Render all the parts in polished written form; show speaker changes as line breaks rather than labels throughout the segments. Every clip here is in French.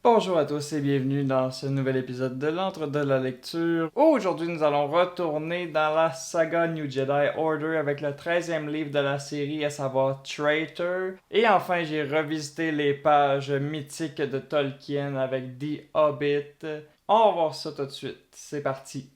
Bonjour à tous et bienvenue dans ce nouvel épisode de l'Entre de la lecture. Aujourd'hui, nous allons retourner dans la saga New Jedi Order avec le 13e livre de la série, à savoir Traitor. Et enfin, j'ai revisité les pages mythiques de Tolkien avec The Hobbit. On va voir ça tout de suite. C'est parti.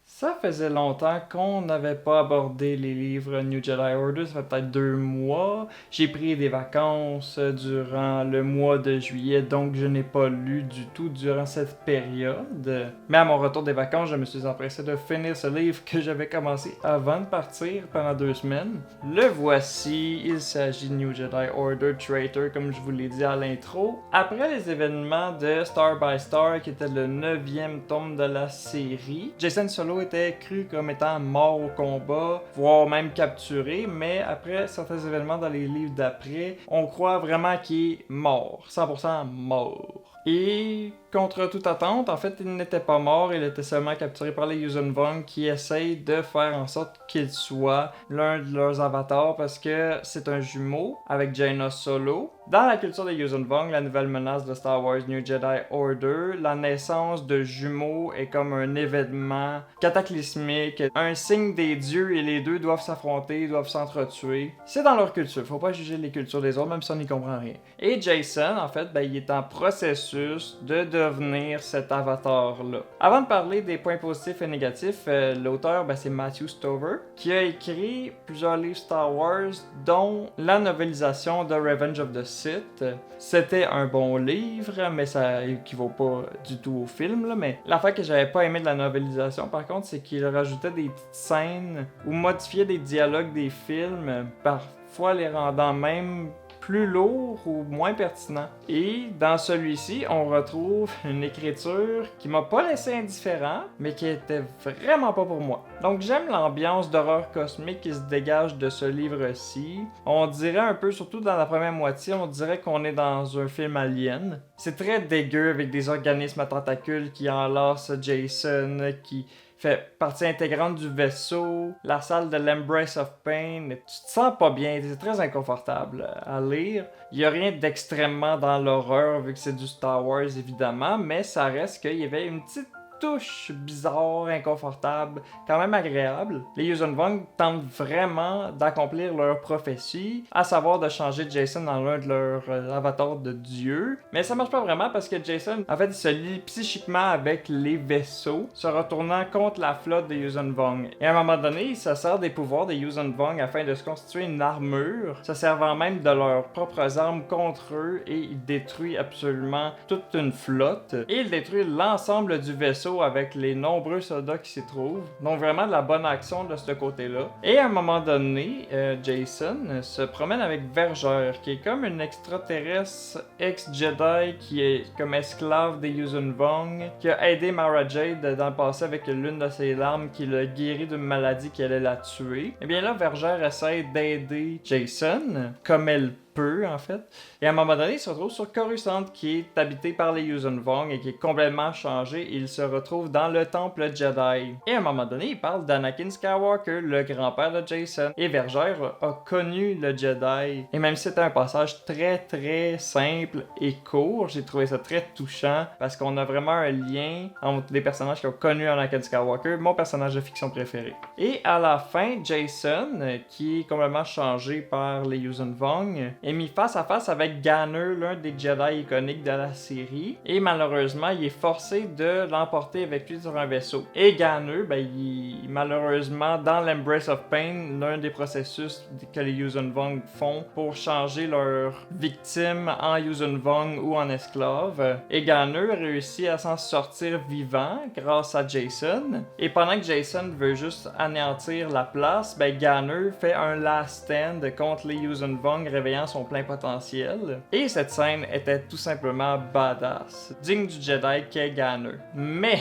Ça faisait longtemps qu'on n'avait pas abordé les livres New Jedi Order, ça fait peut-être 2 mois. J'ai pris des vacances durant le mois de juillet, donc je n'ai pas lu du tout durant cette période. Mais à mon retour des vacances, je me suis empressé de finir ce livre que j'avais commencé avant de partir pendant 2 semaines. Le voici, il s'agit de New Jedi Order Traitor, comme je vous l'ai dit à l'intro. Après les événements de Star by Star, qui était le 9e tome de la série, Jacen Solo était cru comme étant mort au combat, voire même capturé, mais après certains événements dans les livres d'après, on croit vraiment qu'il est mort, 100% mort. Et contre toute attente, en fait, il n'était pas mort, il était seulement capturé par les Yuuzhan Vong qui essayent de faire en sorte qu'il soit l'un de leurs avatars parce que c'est un jumeau avec Jaina Solo. Dans la culture des Yuuzhan Vong, la nouvelle menace de Star Wars New Jedi Order, la naissance de jumeaux est comme un événement cataclysmique, un signe des dieux et les deux doivent s'affronter, doivent s'entretuer. C'est dans leur culture, faut pas juger les cultures des autres même si on n'y comprend rien. Et Jacen, en fait, il est en processus de devenir cet avatar-là. Avant de parler des points positifs et négatifs, l'auteur, c'est Matthew Stover, qui a écrit plusieurs livres Star Wars, dont la novélisation de Revenge of the Sith. C'était un bon livre, mais ça équivaut pas du tout au film, là. Mais l'affaire que j'avais pas aimé de la novélisation, par contre, c'est qu'il rajoutait des petites scènes ou modifiait des dialogues des films, parfois les rendant même plus lourd ou moins pertinent. Et dans celui-ci, on retrouve une écriture qui m'a pas laissé indifférent, mais qui était vraiment pas pour moi. Donc j'aime l'ambiance d'horreur cosmique qui se dégage de ce livre-ci. On dirait un peu, surtout dans la première moitié, on dirait qu'on est dans un film Alien. C'est très dégueu avec des organismes à tentacules qui enlacent Jacen, qui fait partie intégrante du vaisseau, la salle de l'Embrace of Pain, tu te sens pas bien, c'est très inconfortable à lire. Il y a rien d'extrêmement dans l'horreur vu que c'est du Star Wars évidemment, mais ça reste qu'il y avait une petite touche bizarre, inconfortable, quand même agréable. Les Yuuzhan Vong tentent vraiment d'accomplir leur prophétie, à savoir de changer Jacen dans l'un de leurs avatars de dieu. Mais ça marche pas vraiment parce que Jacen, en fait, il se lie psychiquement avec les vaisseaux, se retournant contre la flotte des Yuuzhan Vong. Et à un moment donné, il se sert des pouvoirs des Yuuzhan Vong afin de se constituer une armure, se servant même de leurs propres armes contre eux, et il détruit absolument toute une flotte. Et il détruit l'ensemble du vaisseau avec les nombreux soldats qui s'y trouvent. Donc vraiment de la bonne action de ce côté-là. Et à un moment donné, Jacen se promène avec Vergère, qui est comme une extraterrestre ex-Jedi qui est comme esclave des Yuuzhan Vong, qui a aidé Mara Jade dans le passé avec l'une de ses larmes qui l'a guéri d'une maladie qui allait la tuer. Et bien là, Vergère essaie d'aider Jacen comme elle peut en fait. Et à un moment donné, il se retrouve sur Coruscant qui est habité par les Yuuzhan Vong et qui est complètement changé. Il se retrouve dans le temple Jedi. Et à un moment donné, il parle d'Anakin Skywalker, le grand-père de Jacen. Et Vergère a connu le Jedi. Et même si c'était un passage très très simple et court, j'ai trouvé ça très touchant parce qu'on a vraiment un lien entre des personnages qui ont connu Anakin Skywalker, mon personnage de fiction préféré. Et à la fin, Jacen, qui est complètement changé par les Yuuzhan Vong, est mis face à face avec Ganner, l'un des Jedi iconiques de la série, et malheureusement, il est forcé de l'emporter avec lui sur un vaisseau. Et Ganner, il est malheureusement dans l'Embrace of Pain, l'un des processus que les Yuuzhan Vong font pour changer leurs victimes en Yuuzhan Vong ou en esclaves. Et Ganner réussit à s'en sortir vivant grâce à Jacen. Et pendant que Jacen veut juste anéantir la place, Ganner fait un last stand contre les Yuuzhan Vong, réveillant son plein potentiel. Et cette scène était tout simplement badass, digne du Jedi qu'est Ganner. Mais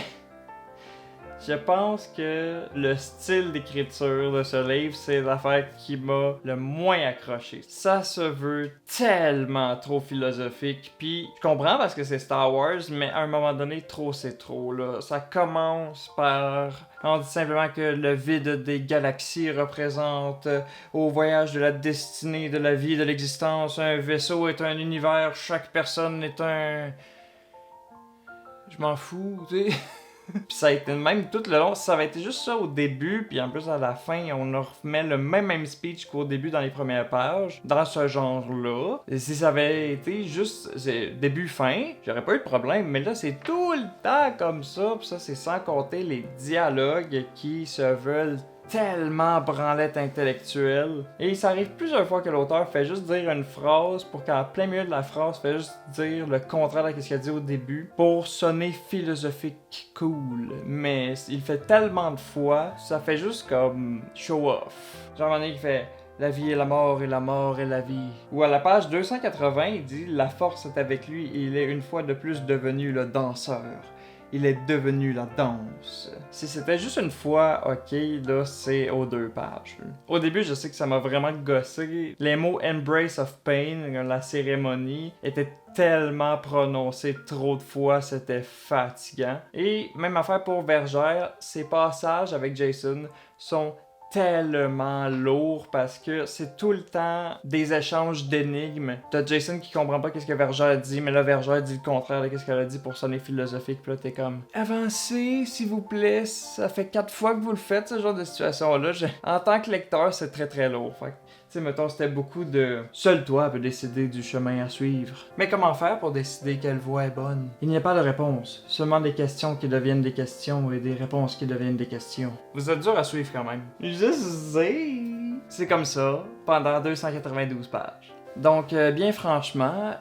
Je pense que le style d'écriture de ce livre, c'est l'affaire qui m'a le moins accroché. Ça se veut tellement trop philosophique, puis je comprends parce que c'est Star Wars, mais à un moment donné, trop c'est trop, là. Ça commence par... On dit simplement que le vide des galaxies représente au voyage de la destinée, de la vie, de l'existence. Un vaisseau est un univers, chaque personne est un... Je m'en fous, tu sais. Puis ça a été même tout le long, ça avait été juste ça au début, puis en plus à la fin, on remet le même speech qu'au début dans les premières pages, dans ce genre-là. Et si ça avait été juste début-fin, j'aurais pas eu de problème, mais là c'est tout le temps comme ça, puis ça c'est sans compter les dialogues qui se veulent tellement branlette intellectuelle. Et ça arrive plusieurs fois que l'auteur fait juste dire une phrase pour qu'en plein milieu de la phrase, fait juste dire le contraire de ce qu'il a dit au début pour sonner philosophique cool. Mais il fait tellement de fois, ça fait juste comme show off. Genre, un moment donné, il fait la vie est la mort et la mort est la vie. Ou à la page 280, il dit la force est avec lui et il est une fois de plus devenu le danseur. Il est devenu la danse. Si c'était juste une fois, ok, là, c'est aux 2 pages. Au début, je sais que ça m'a vraiment gossé. Les mots Embrace of Pain, la cérémonie, étaient tellement prononcés trop de fois, c'était fatigant. Et même affaire pour Vergère, ses passages avec Jason sont tellement lourd parce que c'est tout le temps des échanges d'énigmes. T'as Jason qui comprend pas qu'est-ce que Vergère dit, mais là Vergère dit le contraire de qu'est-ce qu'elle a dit pour sonner philosophique. Puis là t'es comme avancez s'il vous plaît, ça fait 4 fois que vous le faites ce genre de situation là. En tant que lecteur c'est très très lourd. Fait tu sais, mettons, c'était beaucoup de seul toi peut décider du chemin à suivre. Mais comment faire pour décider quelle voie est bonne? Il n'y a pas de réponse, seulement des questions qui deviennent des questions et des réponses qui deviennent des questions. Vous êtes dur à suivre quand même. Je sais. C'est comme ça, pendant 292 pages. Donc, bien franchement,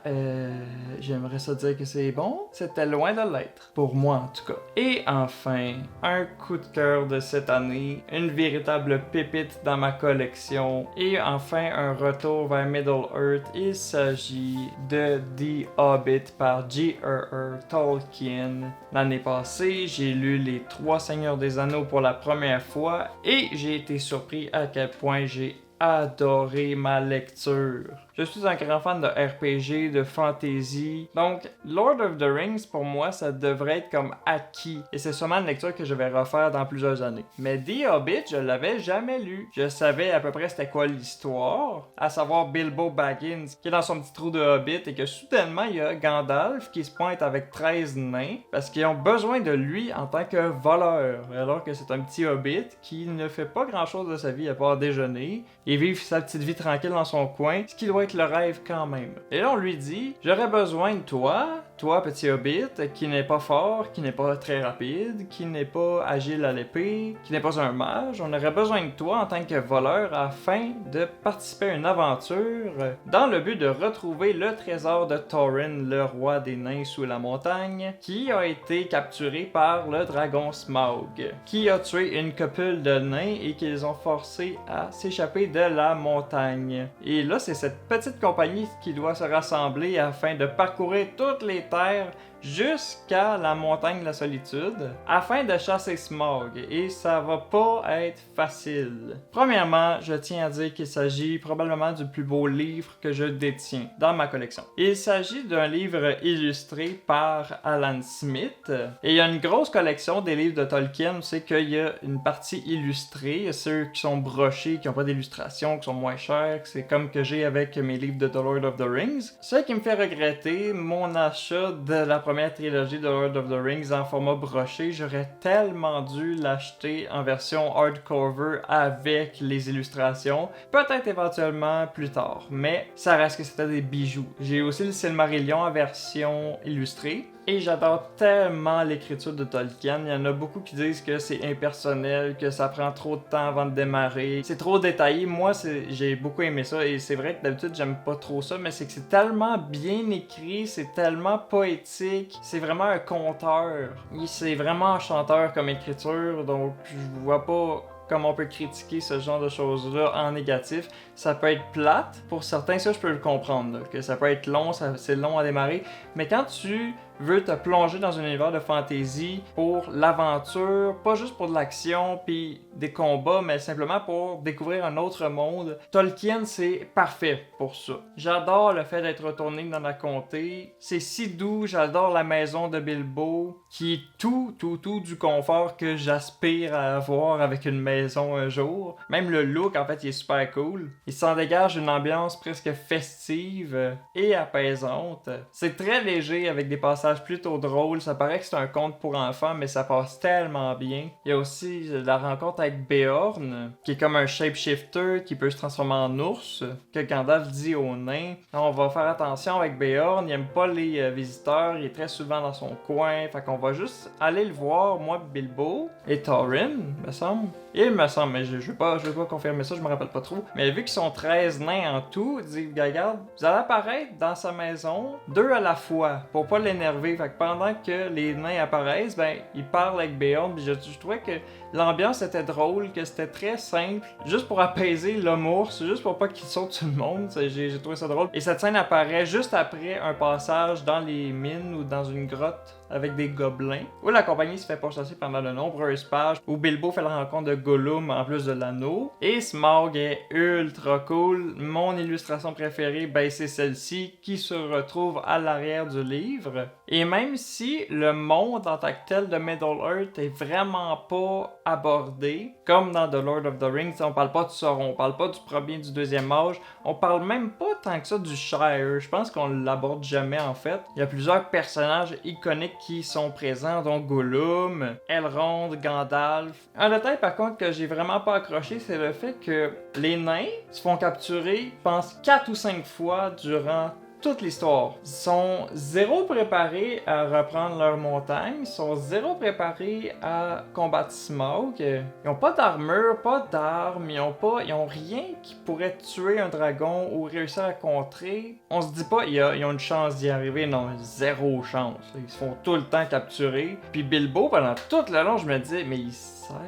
j'aimerais ça dire que c'est bon. C'était loin de l'être, pour moi en tout cas. Et enfin, un coup de cœur de cette année, une véritable pépite dans ma collection. Et enfin, un retour vers Middle-earth. Il s'agit de The Hobbit par J.R.R. Tolkien. L'année passée, j'ai lu Les Trois Seigneurs des Anneaux pour la première fois et j'ai été surpris à quel point j'ai adoré ma lecture. Je suis un grand fan de RPG, de fantasy. Donc, Lord of the Rings, pour moi, ça devrait être comme acquis. Et c'est sûrement une lecture que je vais refaire dans plusieurs années. Mais The Hobbit, je l'avais jamais lu. Je savais à peu près c'était quoi l'histoire. À savoir Bilbo Baggins, qui est dans son petit trou de Hobbit et que soudainement, il y a Gandalf qui se pointe avec 13 nains parce qu'ils ont besoin de lui en tant que voleur. Alors que c'est un petit Hobbit qui ne fait pas grand-chose de sa vie à part déjeuner et vivre sa petite vie tranquille dans son coin, ce qui doit être le rêve quand même. Et là, on lui dit, j'aurais besoin de toi, petit hobbit, qui n'est pas fort, qui n'est pas très rapide, qui n'est pas agile à l'épée, qui n'est pas un mage. On aurait besoin de toi en tant que voleur afin de participer à une aventure dans le but de retrouver le trésor de Thorin, le roi des nains sous la montagne, qui a été capturé par le dragon Smaug, qui a tué une copule de nains et qu'ils ont forcé à s'échapper de la montagne. Et là, c'est cette petite compagnie qui doit se rassembler afin de parcourir toutes les terres jusqu'à la montagne de la solitude afin de chasser Smaug et ça va pas être facile. Premièrement, je tiens à dire qu'il s'agit probablement du plus beau livre que je détiens dans ma collection. Il s'agit d'un livre illustré par Alan Smith et il y a une grosse collection des livres de Tolkien, c'est qu'il y a une partie illustrée, ceux qui sont brochés, qui n'ont pas d'illustration, qui sont moins chers, c'est comme que j'ai avec mes livres de The Lord of the Rings. Ce qui me fait regretter mon achat de la première trilogie de Lord of the Rings en format broché, j'aurais tellement dû l'acheter en version hardcover avec les illustrations, peut-être éventuellement plus tard, mais ça reste que c'était des bijoux. J'ai aussi le Silmarillion en version illustrée. Et j'adore tellement l'écriture de Tolkien. Il y en a beaucoup qui disent que c'est impersonnel, que ça prend trop de temps avant de démarrer. C'est trop détaillé. Moi, j'ai beaucoup aimé ça. Et c'est vrai que d'habitude, j'aime pas trop ça. Mais c'est que c'est tellement bien écrit, c'est tellement poétique. C'est vraiment un conteur. C'est vraiment un chanteur comme écriture. Donc, je vois pas comme on peut critiquer ce genre de choses-là en négatif. Ça peut être plate, pour certains, ça je peux le comprendre, là, que ça peut être long, c'est long à démarrer, mais quand tu veut te plonger dans un univers de fantasy pour l'aventure, pas juste pour de l'action puis des combats, mais simplement pour découvrir un autre monde. Tolkien, c'est parfait pour ça. J'adore le fait d'être retourné dans la comté. C'est si doux, j'adore la maison de Bilbo, qui est tout du confort que j'aspire à avoir avec une maison un jour. Même le look, en fait, il est super cool. Il s'en dégage une ambiance presque festive et apaisante. C'est très léger avec des passages plutôt drôles. Ça paraît que c'est un conte pour enfants, mais ça passe tellement bien. Il y a aussi la rencontre avec Beorn, qui est comme un shapeshifter qui peut se transformer en ours, que Gandalf dit aux nains. On va faire attention avec Beorn, il aime pas les visiteurs, il est très souvent dans son coin, fait qu'on va juste aller le voir, moi, Bilbo et Thorin, me semble. Il me semble, mais je veux pas confirmer ça, je me rappelle pas trop. Mais vu qu'ils sont 13 nains en tout, il dit, regarde, vous allez apparaître dans sa maison, 2 à la fois, pour pas l'énerver. Fait que pendant que les nains apparaissent, ben, ils parlent avec Beorn, puis je trouvais que l'ambiance était drôle, que c'était très simple, juste pour apaiser l'homme ours, juste pour pas qu'il saute sur le monde, j'ai trouvé ça drôle. Et cette scène apparaît juste après un passage dans les mines ou dans une grotte avec des gobelins, où la compagnie se fait pourchasser pendant de nombreuses pages, où Bilbo fait la rencontre de Gollum en plus de l'anneau, et Smaug est ultra cool. Mon illustration préférée, ben c'est celle-ci, qui se retrouve à l'arrière du livre. Et même si le monde en tant que tel de Middle-earth est vraiment pas abordé, comme dans The Lord of the Rings, on parle pas de Sauron, on parle pas du premier, du deuxième âge, on parle même pas tant que ça du Shire, je pense qu'on l'aborde jamais en fait. Il y a plusieurs personnages iconiques qui sont présents, dont Gollum, Elrond, Gandalf. Un détail par contre que j'ai vraiment pas accroché, c'est le fait que les nains se font capturer, je pense 4 ou 5 fois durant toute l'histoire. Ils sont zéro préparés à reprendre leur montagne, ils sont zéro préparés à combattre Smaug. Ils ont pas d'armure, pas d'armes, ils ont rien qui pourrait tuer un dragon ou réussir à contrer. On se dit pas ils ont une chance d'y arriver, non, zéro chance. Ils se font tout le temps capturer. Puis Bilbo, pendant tout le long, je me disais, mais il sert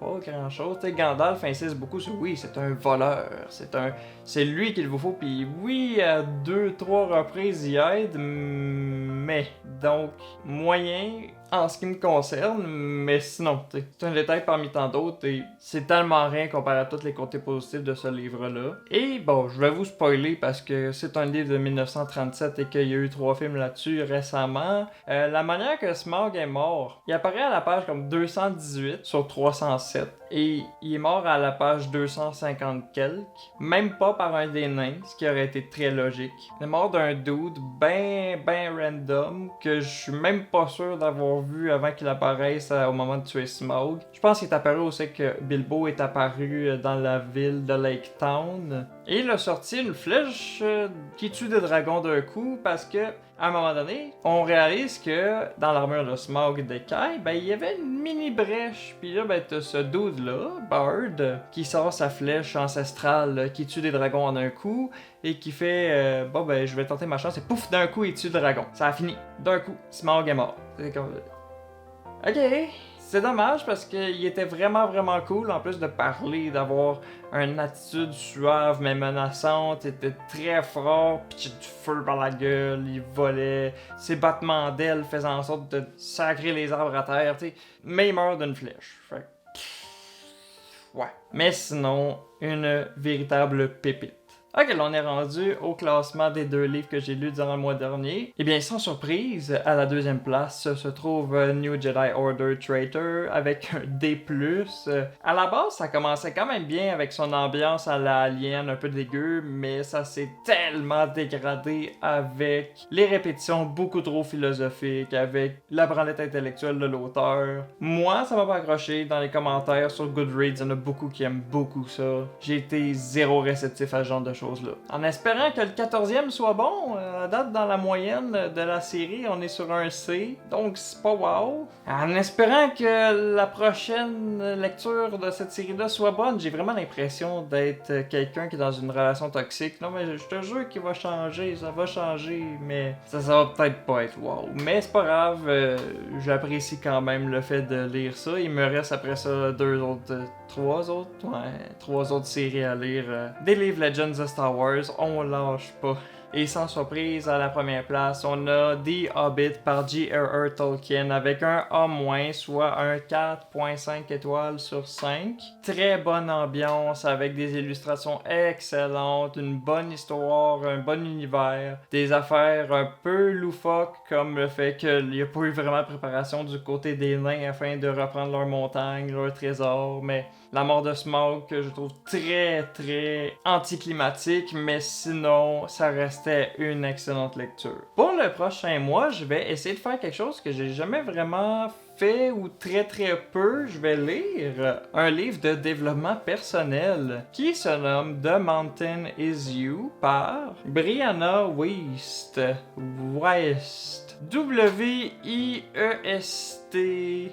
pas grand chose. T'sais, Gandalf insiste beaucoup sur oui, c'est un voleur, c'est lui qu'il vous faut, puis oui, à 2-3 reprises il aide, mais donc moyen en ce qui me concerne, mais sinon, c'est un détail parmi tant d'autres et c'est tellement rien comparé à tous les côtés positifs de ce livre-là. Et bon, je vais vous spoiler parce que c'est un livre de 1937 et qu'il y a eu 3 films là-dessus récemment. La manière que Smaug est mort, il apparaît à la page comme 218 sur 307 et il est mort à la page 250 quelques, même pas par un des nains, ce qui aurait été très logique. Il est mort d'un dude ben random que je suis même pas sûr d'avoir vu avant qu'il apparaisse au moment de tuer Smaug. Je pense qu'il est apparu aussi que Bilbo est apparu dans la ville de Lake Town. Et il a sorti une flèche qui tue des dragons d'un coup parce que à un moment donné, on réalise que dans l'armure de Smaug d'Écaille, ben il y avait une mini brèche. Puis là, ben t'as ce dude-là, Bard, qui sort sa flèche ancestrale qui tue des dragons en un coup et qui fait bon ben je vais tenter ma chance et pouf, d'un coup il tue le dragon. Ça a fini. D'un coup, Smaug est mort. C'est comme... Ok. C'est dommage parce qu'il était vraiment cool en plus de parler, d'avoir une attitude suave mais menaçante, il était très fort, pitchait du feu par la gueule, il volait, ses battements d'ailes faisaient en sorte de sacrer les arbres à terre, tu sais, mais il meurt d'une flèche. Fait que... ouais. Mais sinon, une véritable pépite. Ok, là on est rendu au classement des 2 livres que j'ai lus durant le mois dernier. Et bien, sans surprise, à la 2e place se trouve New Jedi Order Traitor avec un D+. À la base, ça commençait quand même bien avec son ambiance à la Alien, un peu dégueu, mais ça s'est tellement dégradé avec les répétitions beaucoup trop philosophiques, avec la branlette intellectuelle de l'auteur. Moi, ça m'a pas accroché. Dans les commentaires sur Goodreads, il y en a beaucoup qui aiment beaucoup ça. J'ai été zéro réceptif à ce genre de choses. Là. En espérant que le 14e soit bon, à date dans la moyenne de la série, on est sur un C, donc c'est pas wow. En espérant que la prochaine lecture de cette série-là soit bonne, j'ai vraiment l'impression d'être quelqu'un qui est dans une relation toxique. Non mais je te jure qu'il va changer, ça va changer, mais ça va peut-être pas être wow. Mais c'est pas grave, j'apprécie quand même le fait de lire ça. Il me reste après ça 3 autres séries à lire. Des livres Legends of Star Wars, on lâche pas. Et sans surprise, à la première place, on a The Hobbit par J.R.R. Tolkien avec un A-, soit un 4.5 étoiles sur 5. Très bonne ambiance avec des illustrations excellentes, une bonne histoire, un bon univers, des affaires un peu loufoques comme le fait qu'il n'y a pas eu vraiment de préparation du côté des nains afin de reprendre leur montagne, leur trésor, mais la mort de Smaug que je trouve très très anticlimatique, mais sinon ça restait une excellente lecture. Pour le prochain mois, je vais essayer de faire quelque chose que j'ai jamais vraiment fait ou très très peu. Je vais lire un livre de développement personnel qui se nomme The Mountain Is You par Brianna Wiest. W-I-E-S-T.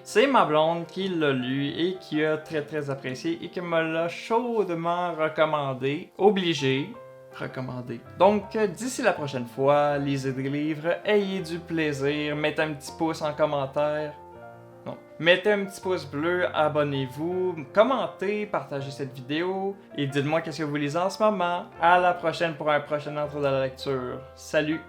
C'est ma blonde qui l'a lu et qui a très très apprécié et qui me l'a chaudement recommandé. Obligé. Recommandé. Donc, d'ici la prochaine fois, lisez des livres, ayez du plaisir, mettez un petit pouce en commentaire. Non. Mettez un petit pouce bleu, abonnez-vous, commentez, partagez cette vidéo et dites-moi qu'est-ce que vous lisez en ce moment. À la prochaine pour un prochain ordre de la lecture. Salut!